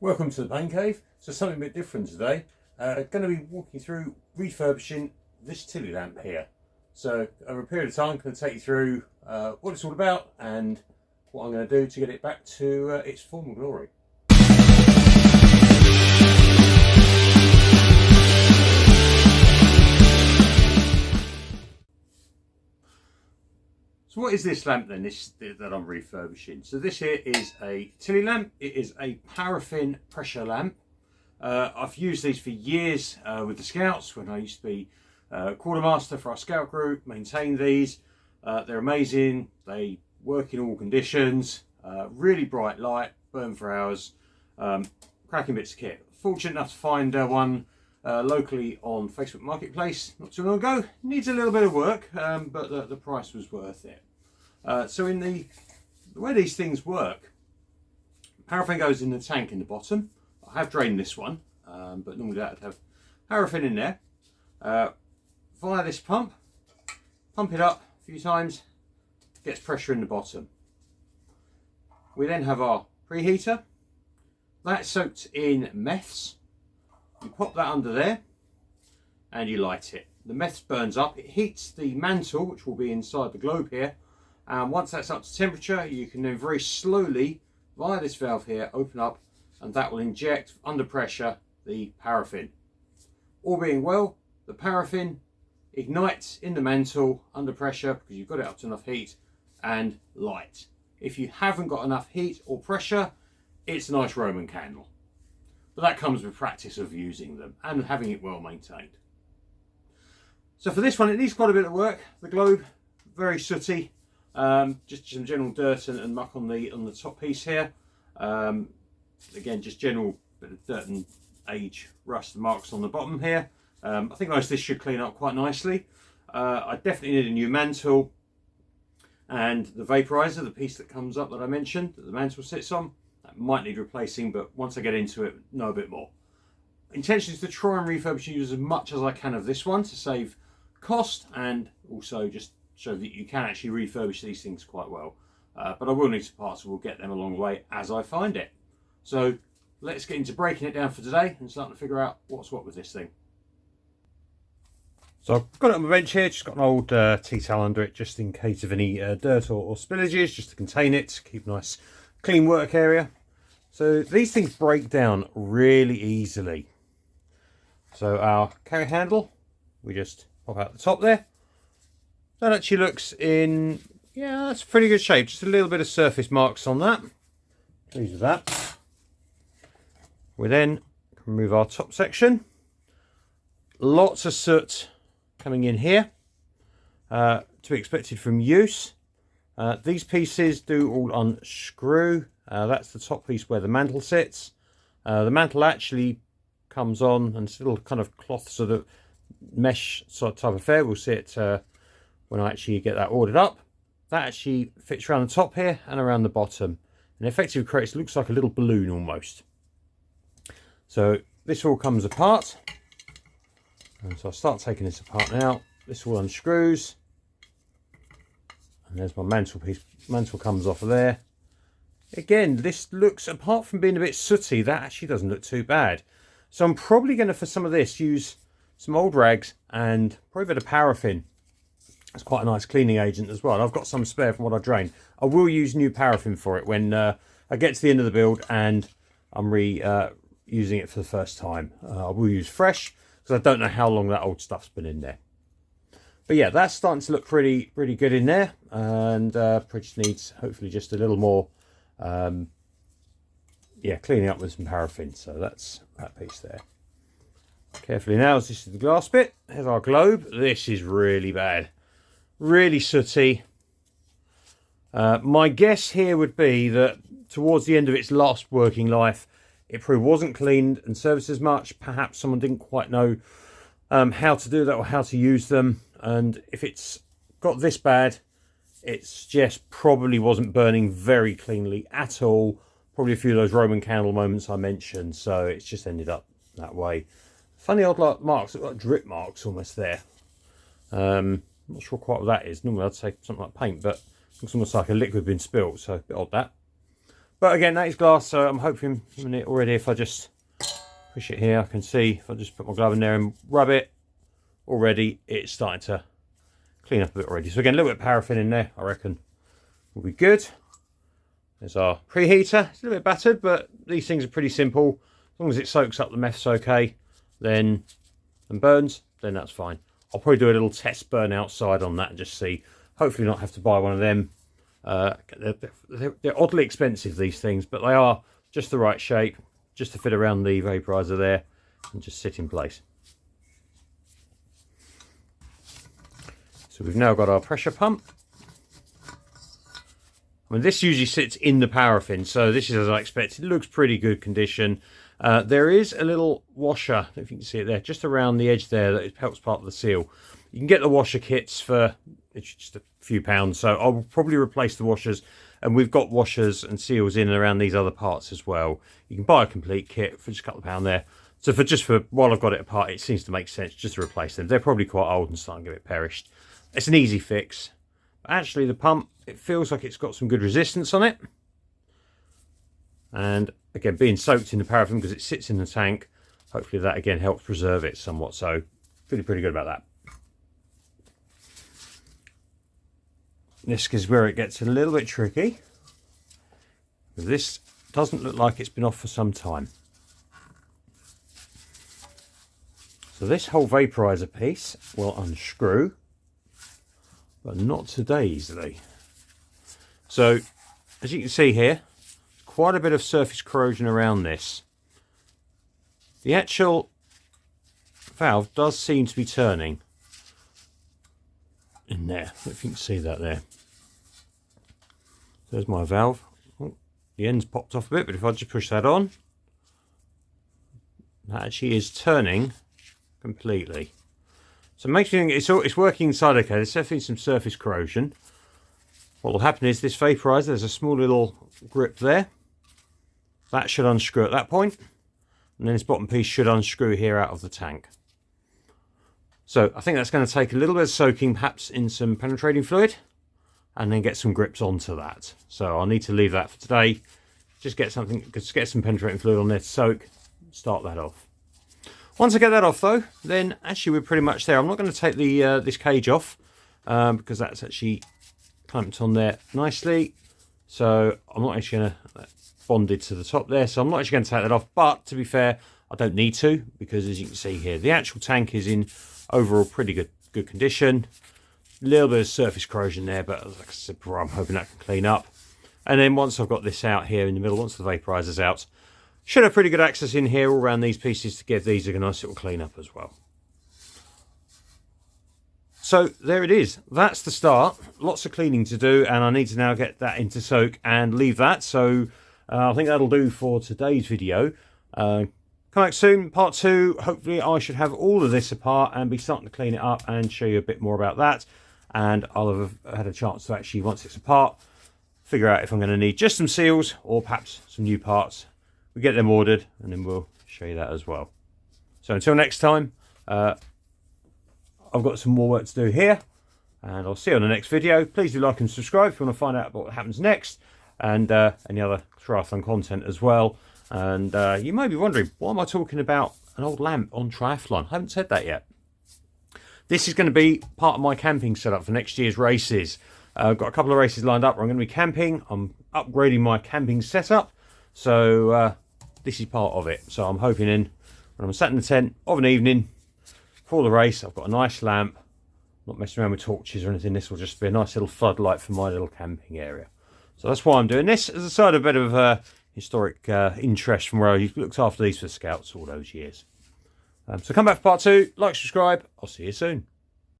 Welcome to the Paint Cave. So something a bit different today. Going to be walking through refurbishing this Tilley lamp here. So over a period of time I'm going to take you through what it's all about and what I'm going to do to get it back to its former glory. So what is this lamp then, that I'm refurbishing? So this here is a Tilley lamp. It is a paraffin pressure lamp. I've used these for years with the Scouts when I used to be quartermaster for our Scout group, maintained these. They're amazing, they work in all conditions, really bright light, burn for hours, cracking bits of kit. Fortunate enough to find one locally on Facebook Marketplace not too long ago. Needs a little bit of work, but the price was worth it. So in the way these things work, paraffin goes in the tank in the bottom. I have drained this one, but normally that would have paraffin in there. Via this pump it up a few times, gets pressure in the bottom. We then have our preheater. That's soaked in meths. You pop that under there and you light it. The meths burns up, it heats the mantle, which will be inside the globe here, and once that's up to temperature you can then very slowly, via this valve here, open up and that will inject under pressure the paraffin. All being well, the paraffin ignites in the mantle under pressure because you've got it up to enough heat and light. If you haven't got enough heat or pressure, it's a nice Roman candle. But that comes with practice of using them and having it well maintained. So for this one, it needs quite a bit of work. The globe, very sooty, just some general dirt and muck on the top piece here. Again, just general bit of dirt and age, rust and marks on the bottom here. I think most of this should clean up quite nicely. I definitely need a new mantle, and the vaporizer, the piece that comes up that I mentioned, that the mantle sits on, that might need replacing, but once I get into it, know a bit more. Intention is to try and refurbish and use as much as I can of this one to save cost and also just show that you can actually refurbish these things quite well. But I will need some parts, so we'll get them along the way as I find it. So let's get into breaking it down for today and starting to figure out what's what with this thing. So I've got it on my bench here, just got an old tea towel under it just in case of any dirt or spillages, just to contain it, keep a nice clean work area. So these things break down really easily. So our carry handle, we just pop out the top there. That actually looks in, yeah, that's pretty good shape. Just a little bit of surface marks on that. Pleased with that. We then remove our top section. Lots of soot coming in here, to be expected from use. These pieces do all unscrew. That's the top piece where the mantle sits. The mantle actually comes on, and it's a little kind of cloth sort of mesh sort of type of affair. We'll see it when I actually get that ordered up. That actually fits around the top here and around the bottom, and effectively creates, looks like a little balloon almost. So this all comes apart, and so I'll start taking this apart now. This all unscrews, and there's my mantle piece. Mantle comes off of there. Again, this looks, apart from being a bit sooty, that actually doesn't look too bad. So I'm probably going to, for some of this, use some old rags and probably a bit of paraffin. It's quite a nice cleaning agent as well. I've got some spare from what I drained. I will use new paraffin for it when I get to the end of the build and I'm using it for the first time. I will use fresh because I don't know how long that old stuff's been in there. But yeah, that's starting to look pretty good in there, and just needs hopefully just a little more cleaning up with some paraffin. So that's that piece there. Carefully now, as this is the glass bit. Here's our globe. This is really bad, really sooty. My guess here would be that towards the end of its last working life, it probably wasn't cleaned and serviced as much. Perhaps someone didn't quite know how to do that or how to use them. And if it's got this bad, it's just probably wasn't burning very cleanly at all. Probably a few of those Roman candle moments I mentioned. So it's just ended up that way. Funny odd like marks, like drip marks almost there. Not sure quite what that is. Normally I'd say something like paint, but it looks almost like a liquid been spilt. So a bit odd that. But again, that is glass, so I'm hoping already if I just push it here, I can see if I just put my glove in there and rub it, already it's starting to clean up a bit already. So again, a little bit of paraffin in there, I reckon will be good. There's our preheater. It's a little bit battered, but these things are pretty simple. As long as it soaks up the meths okay, then and burns, then that's fine. I'll probably do a little test burn outside on that and just see. Hopefully not have to buy one of them. They're oddly expensive, these things, but they are just the right shape, just to fit around the vaporizer there and just sit in place. So we've now got our pressure pump. I mean, this usually sits in the paraffin, so this is as I expected. It looks pretty good condition. There is a little washer, if you can see it there, just around the edge there that helps part of the seal. You can get the washer kits for it's just a few pounds, so I'll probably replace the washers. And we've got washers and seals in and around these other parts as well. You can buy a complete kit for just a couple of pounds there. So for while I've got it apart, it seems to make sense just to replace them. They're probably quite old and starting to get a bit perished. It's an easy fix. But actually, the pump, it feels like it's got some good resistance on it. And again, being soaked in the paraffin because it sits in the tank, hopefully that again helps preserve it somewhat. So feeling pretty good about that. This is where it gets a little bit tricky. This doesn't look like it's been off for some time. So this whole vaporizer piece will unscrew, but not today easily. So as you can see here, quite a bit of surface corrosion around this. The actual valve does seem to be turning in there, if you can see that there. There's my valve. Oh, the end's popped off a bit, but if I just push that on, that actually is turning completely. So it makes me think it's working inside okay. There's definitely some surface corrosion. What will happen is this vaporizer, there's a small little grip there. That should unscrew at that point, and then this bottom piece should unscrew here out of the tank. So I think that's going to take a little bit of soaking, perhaps in some penetrating fluid, and then get some grips onto that. So I'll need to leave that for today. Just get some penetrating fluid on there to soak, start that off. Once I get that off though, then actually we're pretty much there. I'm not going to take the this cage off because that's actually clamped on there nicely. So I'm not actually going to bonded to the top there. So I'm not actually going to take that off. But to be fair, I don't need to, because as you can see here, the actual tank is in overall pretty good condition. A little bit of surface corrosion there, but like I said, I'm hoping that can clean up. And then once I've got this out here in the middle, once the vaporizer's out, should have pretty good access in here all around these pieces to give these a nice little clean up as well. So there it is. That's the start. Lots of cleaning to do, and I need to now get that into soak and leave that. So I think that'll do for today's video. Come back soon, part 2. Hopefully I should have all of this apart and be starting to clean it up and show you a bit more about that. And I'll have had a chance to actually, once it's apart, figure out if I'm going to need just some seals or perhaps some new parts. We get them ordered and then we'll show you that as well. So until next time, I've got some more work to do here, and I'll see you on the next video. Please do like and subscribe if you want to find out about what happens next, and any other triathlon content as well. And you may be wondering, why am I talking about an old lamp on triathlon? I haven't said that yet. This is going to be part of my camping setup for next year's races. I've got a couple of races lined up where I'm going to be camping. I'm upgrading my camping setup, so this is part of it. So I'm hoping when I'm sat in the tent of an evening for the race, I've got a nice lamp, not messing around with torches or anything. This will just be a nice little floodlight for my little camping area. So that's why I'm doing this, as a side of a bit of historic interest from where I looked after these for Scouts all those years. So come back for part 2, like, subscribe, I'll see you soon.